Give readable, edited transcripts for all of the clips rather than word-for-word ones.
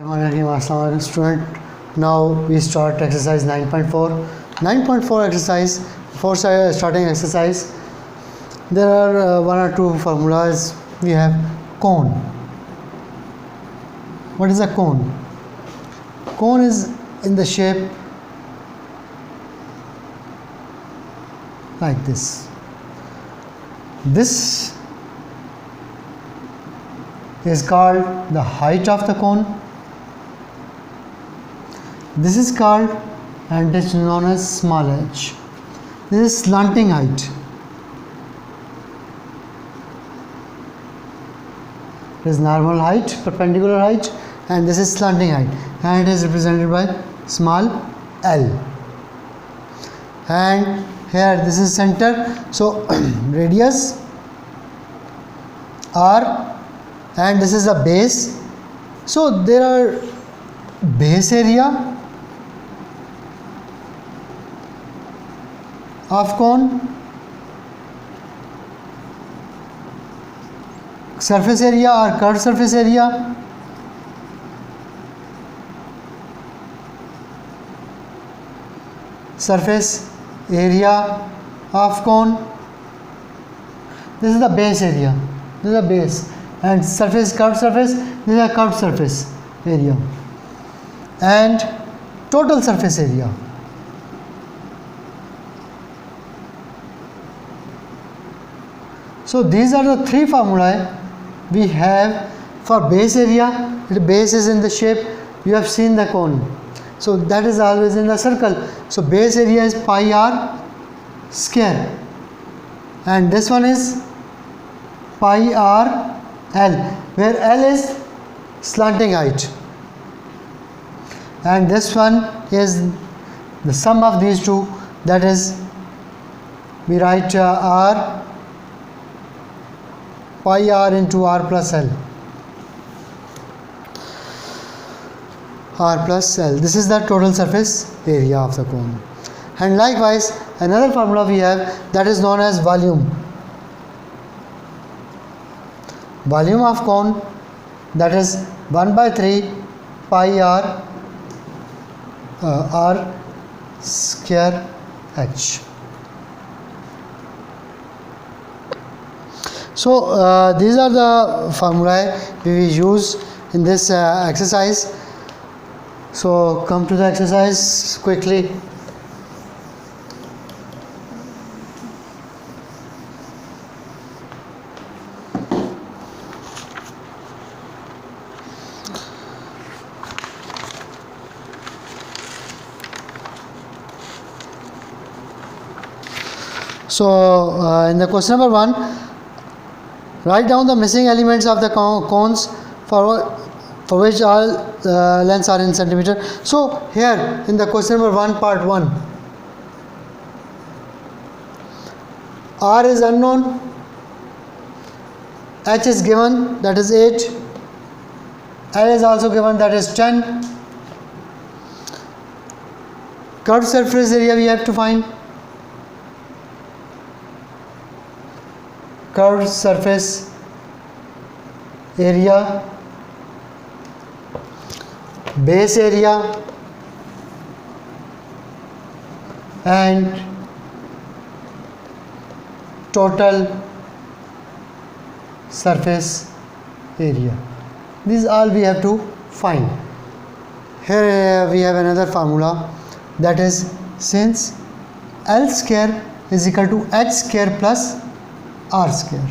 Assalamualaikum student. Now we start exercise 9.4. 9.4 exercise. Before starting exercise, there are one or two formulas. We have cone. What is a cone? Cone is in the shape like this. This is called the height of the cone. This is called, and it is known as small h. This is slanting height. It is normal height, perpendicular height, and this is slanting height, and it is represented by small l. And here this is center, so radius r, and this is the base. So there are base area of cone, surface area or curved surface area, surface area of cone. This is the base area, this is the base, and surface, curved surface, this is a curved surface area, and total surface area. So these are the three formulae we have for base area. The base is in the shape, you have seen the cone, so that is always in the circle. So base area is pi r square, and this one is pi r l, where l is slanting height, and this one is the sum of these two, that is we write r pi r into r plus l, r plus l. This is the total surface area of the cone. And likewise another formula we have, that is known as volume. Volume of cone, that is 1 by 3 pi r r square h. So these are the formulae we will use in this exercise. So come to the exercise quickly. So in the question number 1, write down the missing elements of the cones for which all lengths are in centimeter. So here in the question number 1, part 1, r is unknown, h is given, that is 8, l is also given, that is 10. Curved surface area we have to find. Curved surface area, base area, and total surface area. These all we have to find. Here we have another formula, that is since L square is equal to H square plus R square,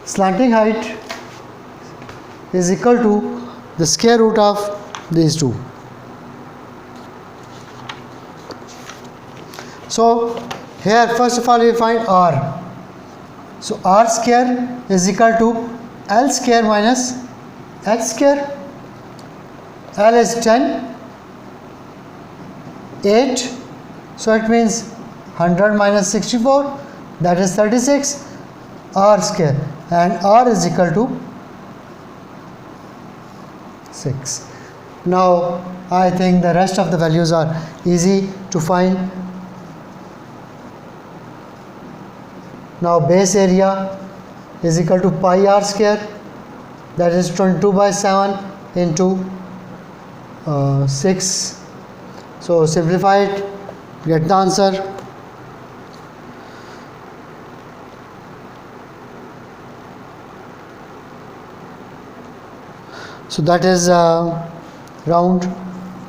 slanting height is equal to the square root of these two. So here first of all we find R. So R square is equal to L square minus H square. L is 10, 8, so it means 100 minus 64, that is 36, r square, and r is equal to 6. Now I think the rest of the values are easy to find. Now base area is equal to pi r square, that is 22 by 7 into 6. So simplify it, get the answer. So that is round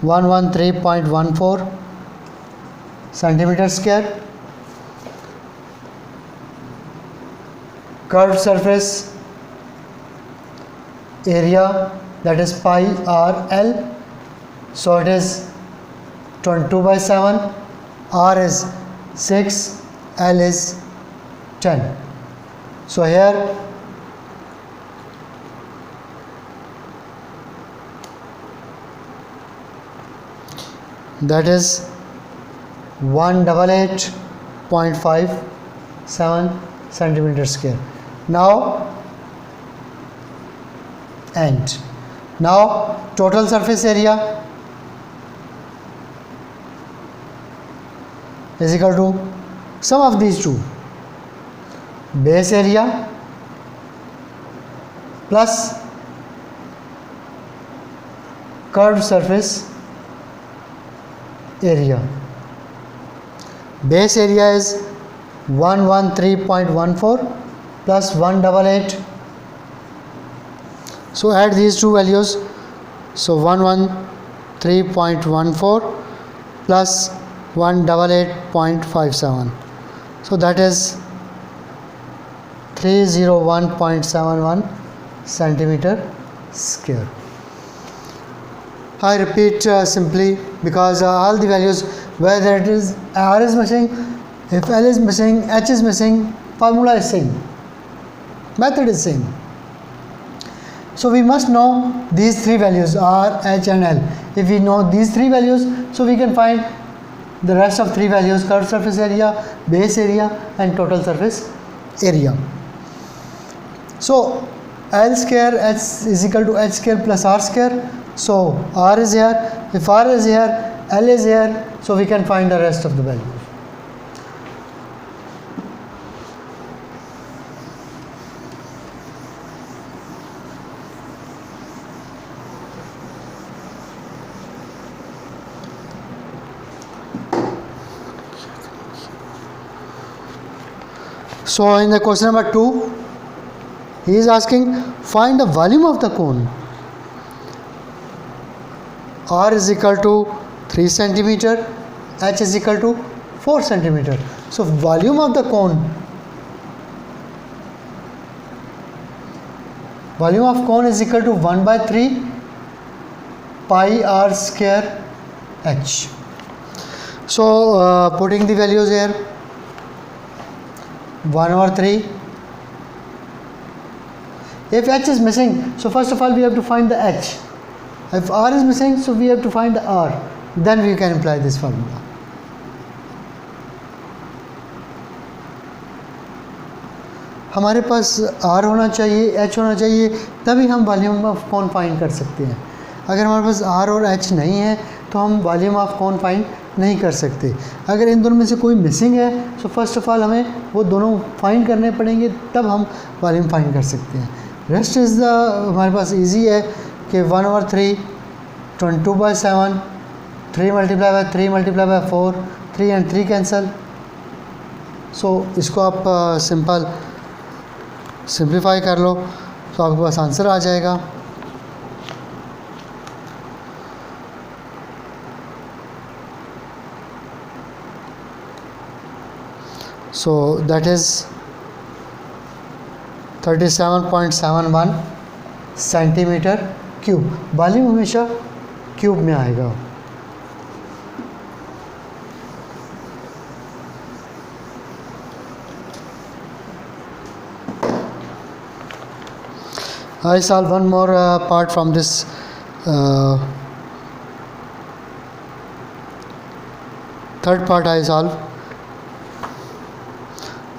113.14 centimeter square. Curved surface area, that is pi r l. So it is 22 by 7, r is 6, l is 10. So here that is 188.57 centimeter square. Now total surface area is equal to sum of these two, base area plus curved surface area. Base area is 113.14 plus 188. So add these two values. So 113.14 plus 188.57. So that is 301.71 centimeter square. I repeat simply, because all the values, whether it is r is missing, if l is missing, h is missing, formula is same, method is same. So we must know these three values, r, h and l. If we know these three values, so we can find the rest of three values: curved surface area, base area and total surface area. So L square h is equal to h square plus r square. So r is here, if r is here, L is here, so we can find the rest of the values. So in the question number 2, he is asking, find the volume of the cone. R is equal to 3 centimeter, H is equal to 4 centimeter. So volume of the cone, is equal to 1 by 3 pi r square h. So putting the values here, 1 over 3. If h is missing, so first of all we have to find the h. If r is missing, so we have to find the r. Then we can apply this formula. हमारे पास r होना चाहिए, h होना चाहिए, तभी हम volume of कौन find कर सकते हैं. अगर हमारे पास r और h नहीं है तो हम वॉल्यूम ऑफ कौन फाइंड नहीं कर सकते. अगर इन दोनों में से कोई मिसिंग है, सो फर्स्ट ऑफ ऑल हमें वो दोनों फाइंड करने पड़ेंगे, तब हम वॉल्यूम फाइंड कर सकते हैं. रेस्ट इज़ द हमारे पास इजी है कि 1 over 3, 22 by 7, 3 multiplied by 3 multiplied by 4, 3 and 3 cancel. सो इसको आप सिंप्लीफाई कर लो तो आपके पास आंसर आ जाएगा. So that is 37.71 centimetre cube. Volume हमेशा क्यूब में आएगा. I solve one more part from this third part. I solve.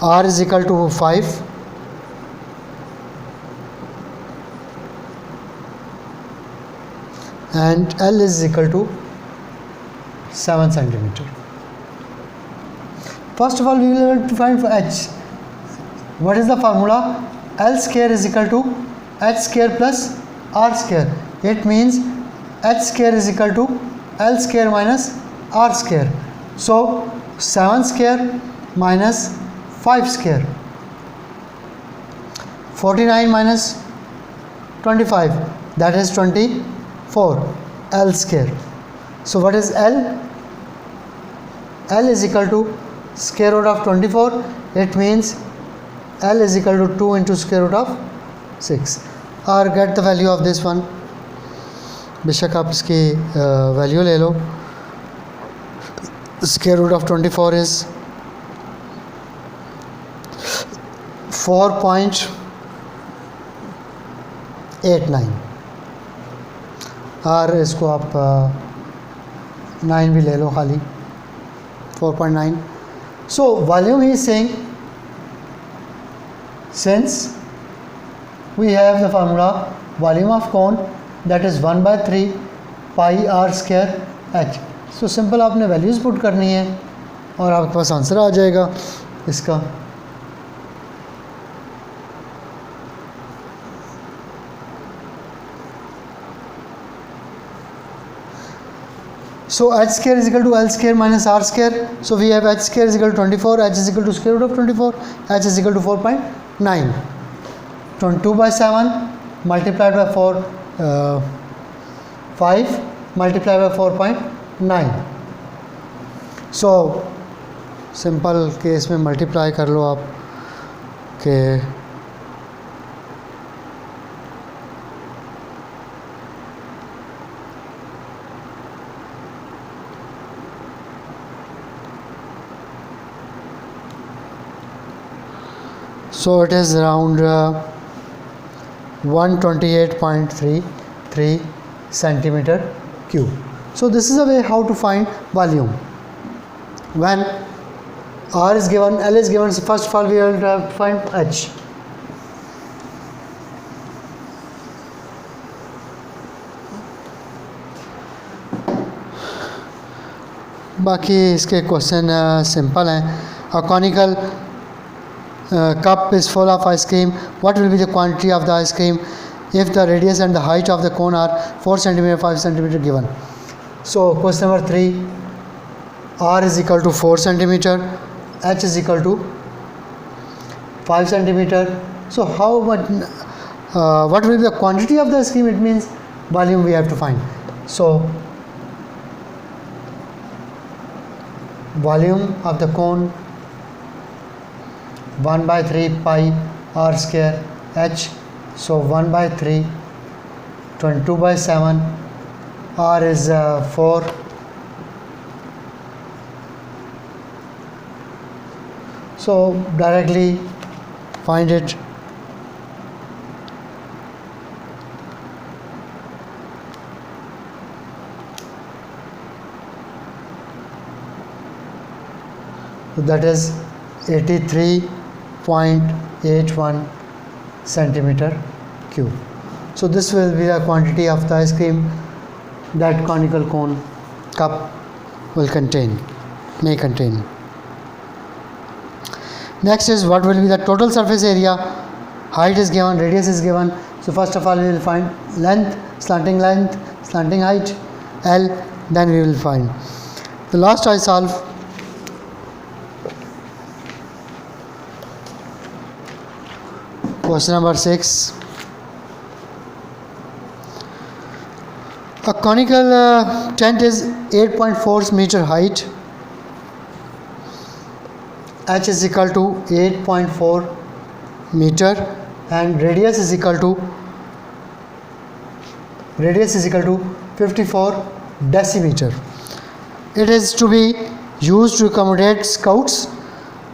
R is equal to 5, and L is equal to 7 centimeter. First of all, we will have to find for H. What is the formula? L square is equal to h square plus r square. It means h square is equal to l square minus r square. So 7 square minus 5 square. 49 minus 25, that is 24, L square. So what is L? L is equal to square root of 24. It means L is equal to 2 into square root of 6. Or get the value of this one. बेशक आप इसकी value ले लो. Square root of 24 is 4.89. और इसको आप 9 भी ले लो खाली. 4.9. So volume he is saying, since we have the formula volume of cone, that is 1/3 pi r square h. So simple आपने वैल्यूज़ पुट करनी है और आपके पास आंसर आ जाएगा इसका. So h square is equal to L square minus r square. So we have h square is equal to 24, h is equal to square root of 24, h is equal to 4.9. 22/7 multiplied by 5 multiplied by 4.9. So simple case में multiply कर लो आप के so it is around 128.33 centimeter cube. So this is a way how to find volume. When R is given, L is given, so first of all we will have to find H. बाकी इसके question simple हैं. A conical cup is full of ice cream. What will be the quantity of the ice cream if the radius and the height of the cone are 4 cm, 5 cm given? So question number 3, R is equal to 4 cm, H is equal to 5 cm. So how much? What will be the quantity of the ice cream? It means volume we have to find. So volume of the cone 1/3 pi r square h. So 1/3 22/7, r is 4. So directly find it. So that is 83.81 centimeter cube. So this will be the quantity of the ice cream that conical cone cup will contain, may contain. Next is what will be the total surface area. Height is given, radius is given. So first of all we will find length, slanting height, L. Then we will find the last I solve. Question number 6. A conical tent is 8.4 meter height. H is equal to 8.4 meter and radius is equal to 54 decimeter. It is to be used to accommodate scouts.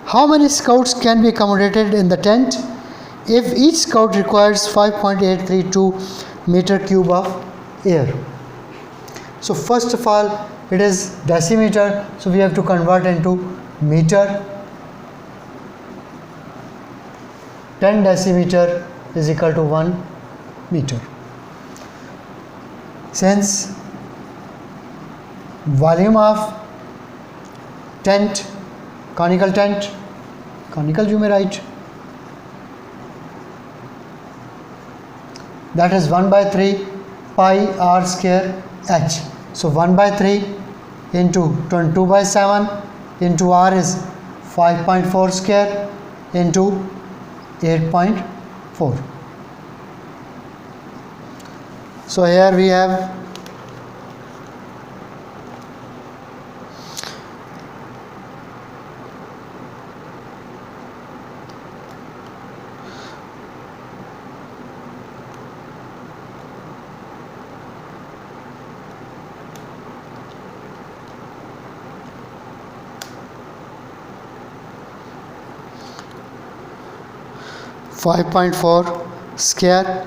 How many scouts can be accommodated in the tent? If each scout requires 5.832 meter cube of air. So first of all it is decimeter, so we have to convert into meter. 10 decimeter is equal to 1 meter. Since volume of tent, conical you may write, that is 1 by 3 pi r square h. So 1 by 3 into 22 by 7 into r is 5.4 square into 8.4. So here we have 5.4 square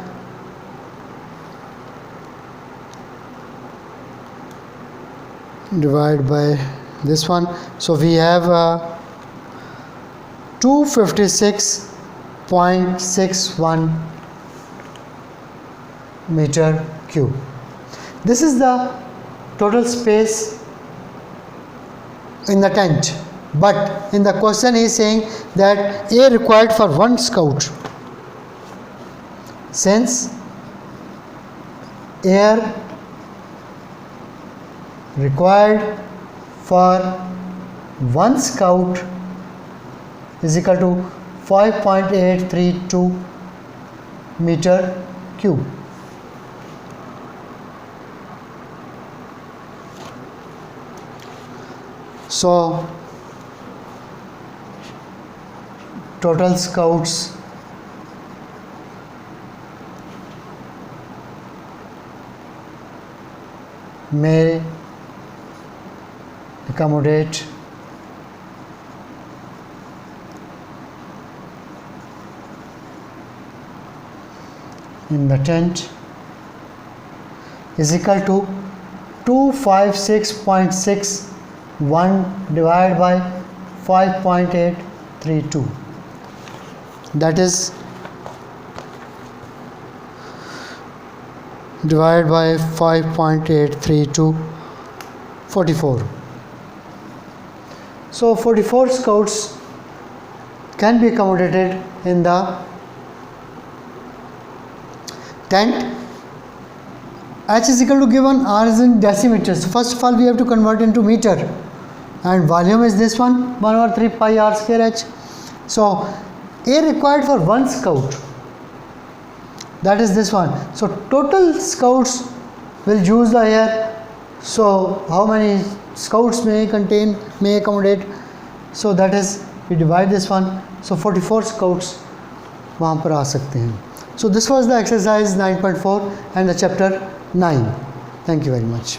divided by this one. So we have 256.61 meter cube. This is the total space in the tent, but in the question he is saying that A required for one scout. Since air required for one scout is equal to 5.832 meter cube. So total scouts may accommodate in the tent is equal to 256.61 divided by 5.832, that is divided by 5.832, 44. So 44 scouts can be accommodated in the tent. H is equal to given, R is in decimeters. First of all we have to convert into meter, and volume is this one, 1 over 3 pi r square h. So A required for one scout, that is this one. So total scouts will use the air. So how many scouts may accommodate? So that is, we divide this one. So 44 scouts वहाँ पर आ सकते हैं. So this was the exercise 9.4 and the chapter 9. Thank you very much.